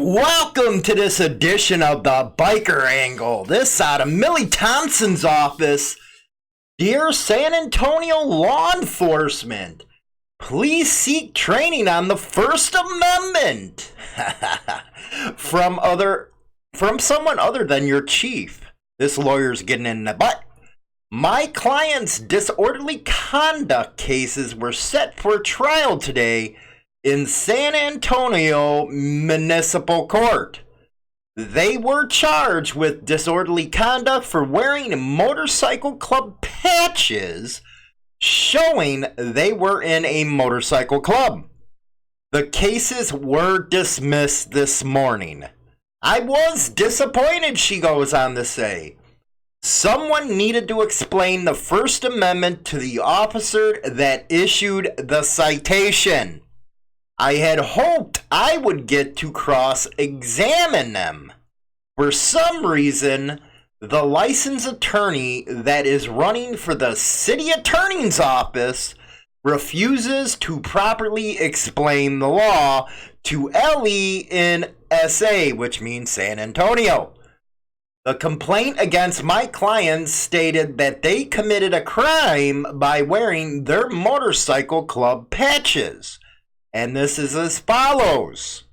Welcome to this edition of the Biker Angle. This out of Millie Thompson's office. Dear San Antonio law enforcement, please seek training on the First Amendment from someone other than your chief. This lawyer's getting in the butt. My client's disorderly conduct cases were set for trial today in San Antonio Municipal Court. They were charged with disorderly conduct for wearing motorcycle club patches showing they were in a motorcycle club. The cases were dismissed this morning. I was disappointed, she goes on to say. Someone needed to explain the First Amendment to the officer that issued the citation. I had hoped I would get to cross-examine them. For some reason, the licensed attorney that is running for the city attorney's office refuses to properly explain the law to LE in SA, which means San Antonio. The complaint against my clients stated that they committed a crime by wearing their motorcycle club patches. And this is as follows.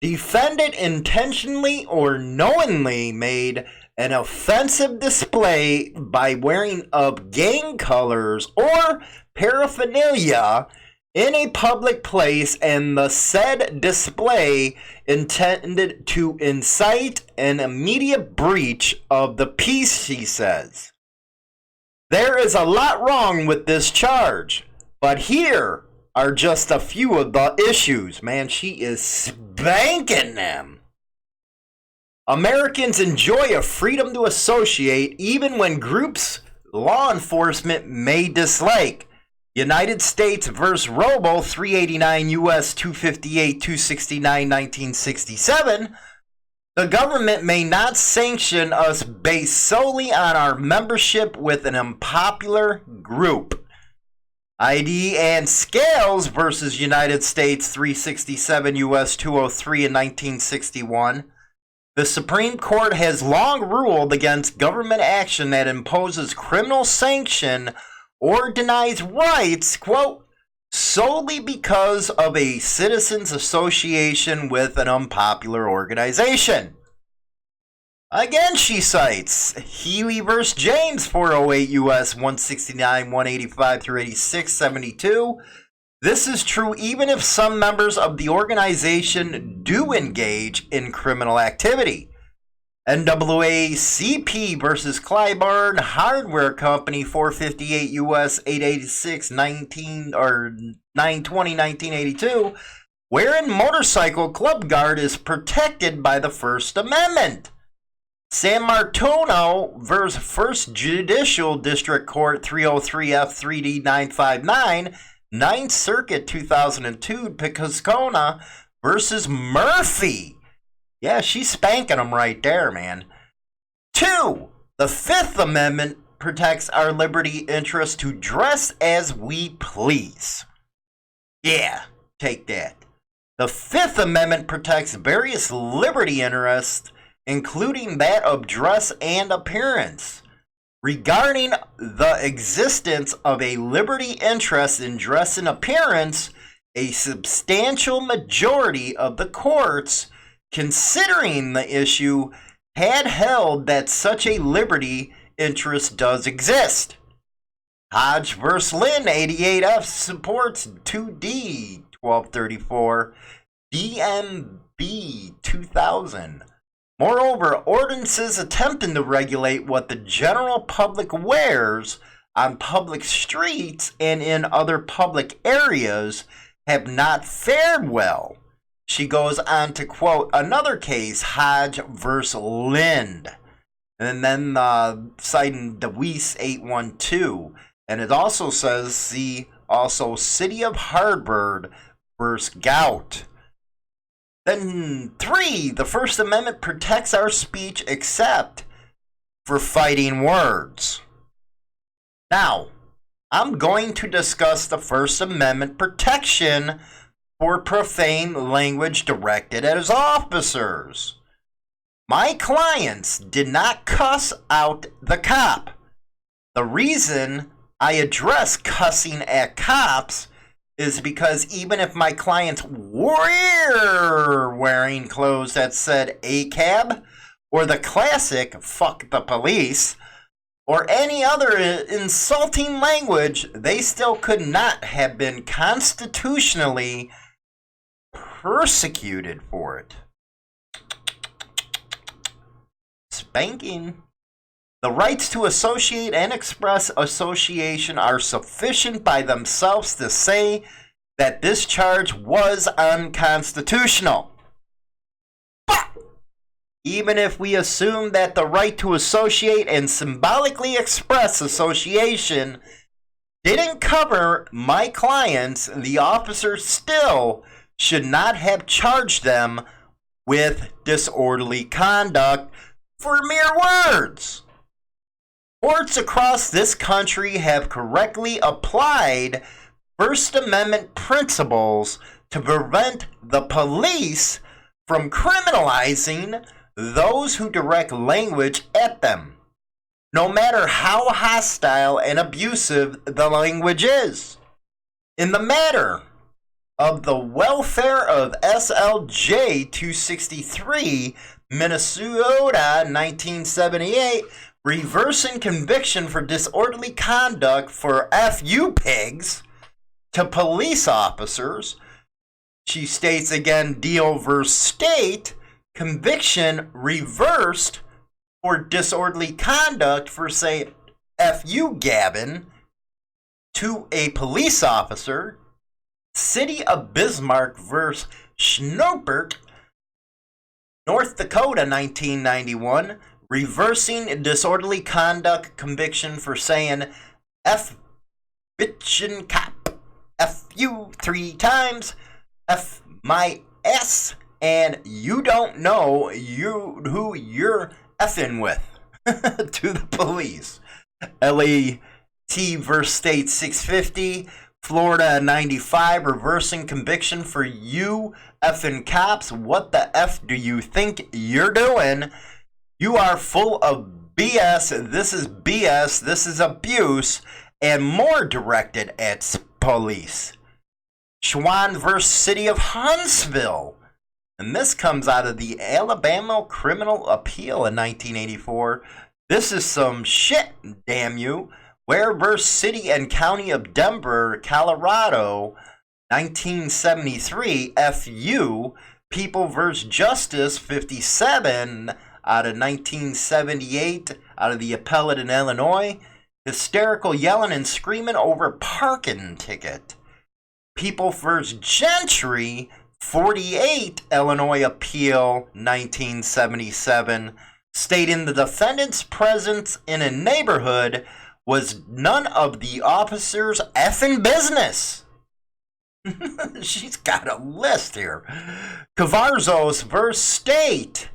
Defendant intentionally or knowingly made an offensive display by wearing of gang colors or paraphernalia in a public place, and the said display intended to incite an immediate breach of the peace, she says. There is a lot wrong with this charge, but here are just a few of the issues. Man, she is spanking them. Americans enjoy a freedom to associate even when groups law enforcement may dislike. United States vs. Robo 389 U.S. 258 269 1967. The government may not sanction us based solely on our membership with an unpopular group. ID and Scales versus United States 367 U.S. 203 in 1961. The Supreme Court has long ruled against government action that imposes criminal sanction or denies rights, quote, solely because of a citizen's association with an unpopular organization. Again, she cites Healy v. James, 408 U.S. 169, 185 through 86, 72. This is true even if some members of the organization do engage in criminal activity. NAACP versus Clyburn Hardware Company, 458 U.S. 886, 920, 1982. Wearing motorcycle club guard is protected by the First Amendment. San Martino versus First Judicial District Court 303 F3D 959, 9th Circuit 2002, Picascona versus Murphy. Yeah, she's spanking them right there, man. 2. The Fifth Amendment protects our liberty interest to dress as we please. Yeah, take that. The Fifth Amendment protects various liberty interests, including that of dress and appearance. Regarding the existence of a liberty interest in dress and appearance, a substantial majority of the courts considering the issue had held that such a liberty interest does exist. Hodge v. Lynn, 88F, supports 2D, 1234, DMB 2000. Moreover, ordinances attempting to regulate what the general public wears on public streets and in other public areas have not fared well. She goes on to quote another case, Hodge v. Lind, and then citing DeWeese 812. And it also says, see, also City of Harvard v. Gout. Then 3, the First Amendment protects our speech except for fighting words. Now, I'm going to discuss the First Amendment protection for profane language directed at his officers. My clients did not cuss out the cop. The reason I address cussing at cops is because even if my clients were wearing clothes that said ACAB or the classic fuck the police or any other insulting language, they still could not have been constitutionally persecuted for it. Spanking. The rights to associate and express association are sufficient by themselves to say that this charge was unconstitutional. But even if we assume that the right to associate and symbolically express association didn't cover my clients, the officers still should not have charged them with disorderly conduct for mere words. Courts across this country have correctly applied First Amendment principles to prevent the police from criminalizing those who direct language at them, no matter how hostile and abusive the language is. In the matter of the welfare of SLJ 263, Minnesota, 1978, reversing conviction for disorderly conduct for FU pigs to police officers. She states again, Deal versus State, conviction reversed for disorderly conduct for, say, FU Gavin to a police officer. City of Bismarck versus Schnopert, North Dakota, 1991, reversing disorderly conduct conviction for saying F bitchin' cop, F you 3 times, F my ass, and you don't know who you're effing with to the police. LAT versus State 650, Florida 95, reversing conviction for you effing cops. What the F do you think you're doing? You are full of BS. This is BS. This is abuse and more directed at police. Schwann versus City of Huntsville. And this comes out of the Alabama Criminal Appeal in 1984. This is some shit, damn you. Ware versus City and County of Denver, Colorado, 1973. FU. People versus Justice, 57. Out of 1978, out of the appellate in Illinois. Hysterical yelling and screaming over parking ticket. People vs. Gentry, 48, Illinois Appeal, 1977, stating the defendant's presence in a neighborhood was none of the officer's effing business. She's got a list here. Cavarzos vs. State,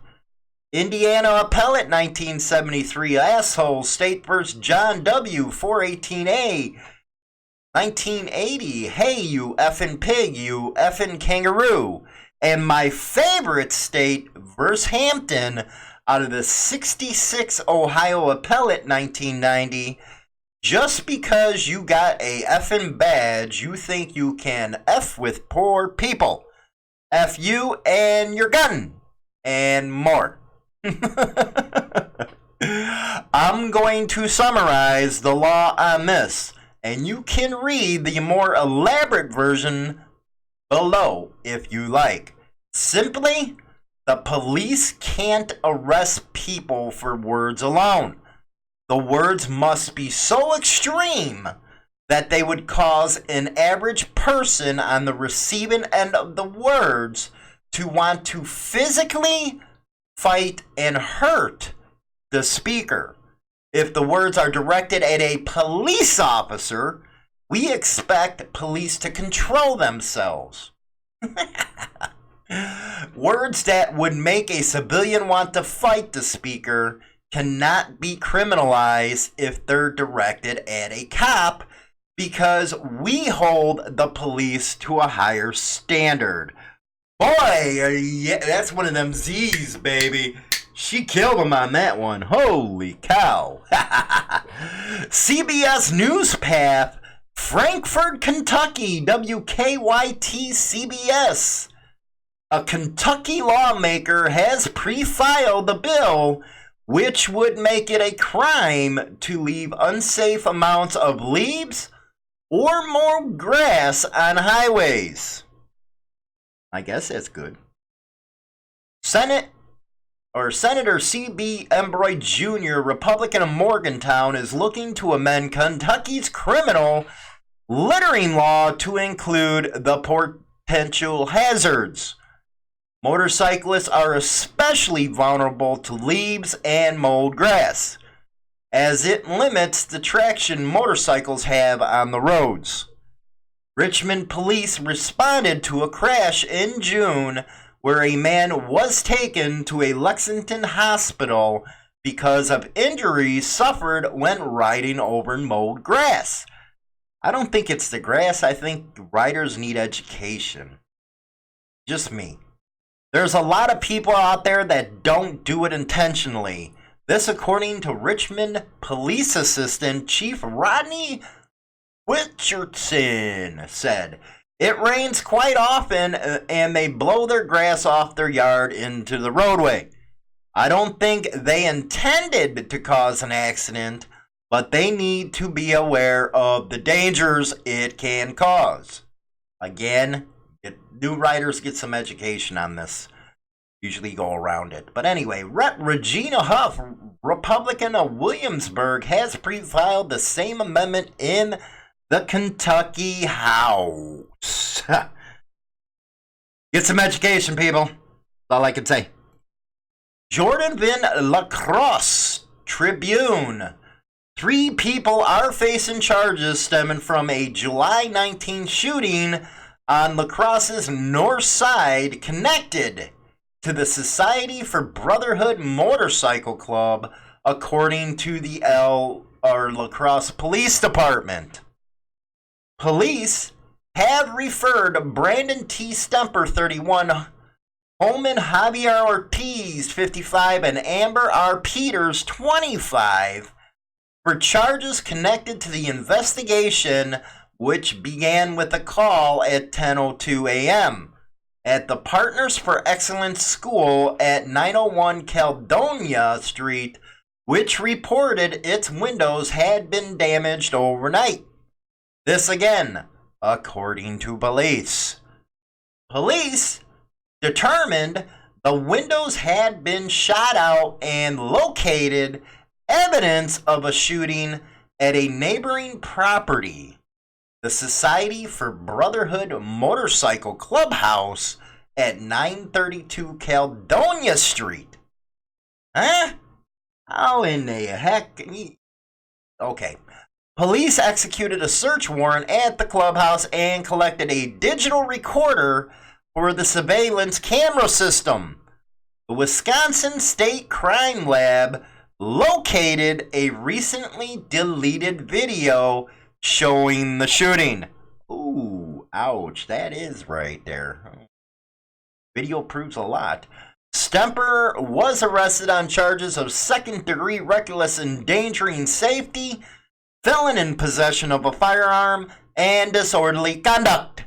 Indiana Appellate, 1973. Asshole. State vs. John W. 418A, 1980. Hey, you effing pig, you effing kangaroo. And my favorite state vs. Hampton out of the 66 Ohio Appellate, 1990. Just because you got a effing badge, you think you can F with poor people. F you and your gun. And more. I'm going to summarize the law on this, and you can read the more elaborate version below if you like. Simply, the police can't arrest people for words alone. The words must be so extreme that they would cause an average person on the receiving end of the words to want to physically fight and hurt the speaker. If the words are directed at a police officer, we expect police to control themselves. Words that would make a civilian want to fight the speaker cannot be criminalized if they're directed at a cop, because we hold the police to a higher standard. Boy, yeah, that's one of them Z's, baby. She killed him on that one. Holy cow. CBS News Path, Frankfort, Kentucky, WKYT CBS. A Kentucky lawmaker has pre-filed a bill which would make it a crime to leave unsafe amounts of leaves or more grass on highways. I guess that's good. Senator C.B. Embroy Jr., Republican of Morgantown, is looking to amend Kentucky's criminal littering law to include the potential hazards. Motorcyclists are especially vulnerable to leaves and mold grass, as it limits the traction motorcycles have on the roads. Richmond police responded to a crash in June where a man was taken to a Lexington hospital because of injuries suffered when riding over mowed grass. I don't think it's the grass. I think riders need education. Just me. There's a lot of people out there that don't do it intentionally. This according to Richmond Police Assistant Chief Rodney Richardson said. It rains quite often and they blow their grass off their yard into the roadway. I don't think they intended to cause an accident, but they need to be aware of the dangers it can cause. Again, new riders get some education on this. Usually go around it. But anyway, Regina Huff, Republican of Williamsburg, has pre-filed the same amendment in the Kentucky House. Get some education, people. That's all I can say. Jordanville Lacrosse Tribune. 3 people are facing charges stemming from a July 19 shooting on Lacrosse's north side connected to the Society for Brotherhood Motorcycle Club, according to the Lacrosse Police Department. Police have referred Brandon T. Stemper, 31, Holman Javier Ortiz, 55, and Amber R. Peters, 25, for charges connected to the investigation, which began with a call at 10:02 a.m. at the Partners for Excellence School at 901 Caledonia Street, which reported its windows had been damaged overnight. This again, according to police. Police determined the windows had been shot out and located evidence of a shooting at a neighboring property, the Society for Brotherhood Motorcycle Clubhouse at 932 Caledonia Street. Huh? How in the heck? Okay. Police executed a search warrant at the clubhouse and collected a digital recorder for the surveillance camera system. The Wisconsin State Crime Lab located a recently deleted video showing the shooting. Ooh, ouch, that is right there. Video proves a lot. Stemper was arrested on charges of second-degree reckless endangering safety, felon in possession of a firearm, and disorderly conduct.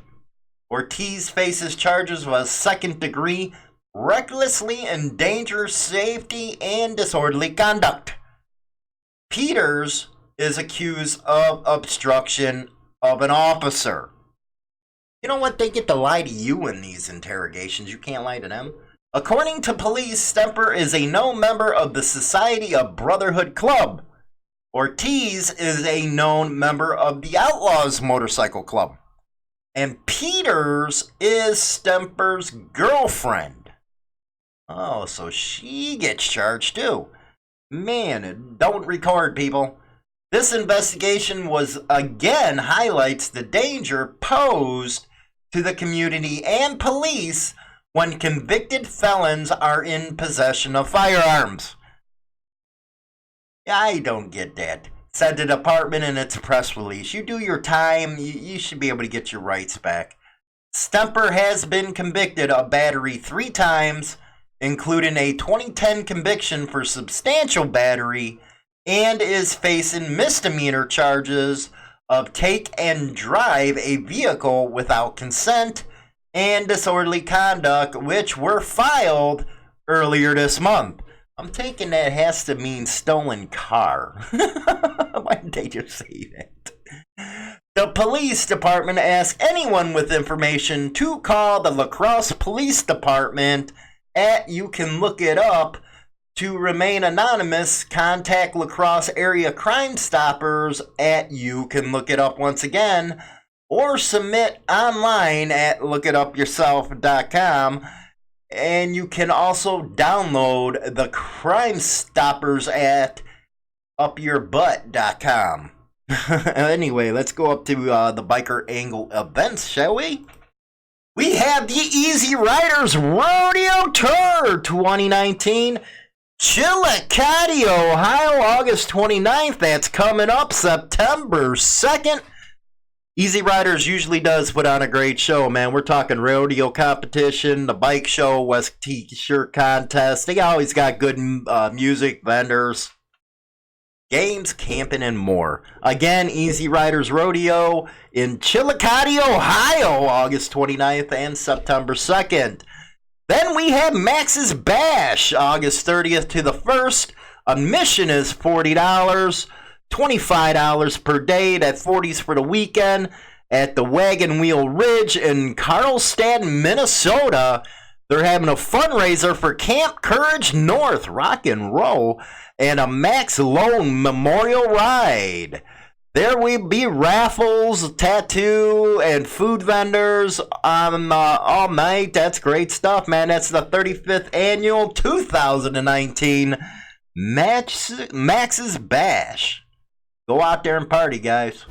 Ortiz faces charges of second-degree recklessly endanger safety and disorderly conduct. Peters is accused of obstruction of an officer. You know what? They get to lie to you in these interrogations. You can't lie to them. According to police, Stemper is a known member of the Society of Brotherhood Club. Ortiz is a known member of the Outlaws Motorcycle Club. And Peters is Stemper's girlfriend. Oh, so she gets charged too. Man, don't record, people. This investigation was again highlights the danger posed to the community and police when convicted felons are in possession of firearms. I don't get that. said the department in its press release. You do your time, you should be able to get your rights back. Stemper has been convicted of battery 3 times, including a 2010 conviction for substantial battery, and is facing misdemeanor charges of take and drive a vehicle without consent and disorderly conduct, which were filed earlier this month. I'm taking that has to mean stolen car. Why did they just say that? The police department asked anyone with information to call the La Crosse Police Department at You Can Look It Up. To remain anonymous, contact La Crosse Area Crime Stoppers at You Can Look It Up once again, or submit online at lookitupyourself.com. And you can also download the Crime Stoppers at upyourbutt.com. Anyway, let's go up to the Biker Angle events, shall we? We have the Easyriders Rodeo Tour 2019. Chillicothe, Ohio, August 29th. That's coming up September 2nd. Easyriders usually does put on a great show, man. We're talking rodeo competition, the bike show, West T-shirt contest. They always got good music, vendors, games, camping, and more. Again, Easyriders Rodeo in Chillicothe, Ohio, August 29th and September 2nd. Then we have Max's Bash, August 30th to the 1st. Admission is $40, $25 per day. That $40's for the weekend at the Wagon Wheel Ridge in Carlstadt, Minnesota. They're having a fundraiser for Camp Courage North, rock and roll, and a Max Lone Memorial Ride. There will be raffles, tattoo, and food vendors all night. That's great stuff, man. That's the 35th annual 2019 Max's Bash. Go out there and party, guys.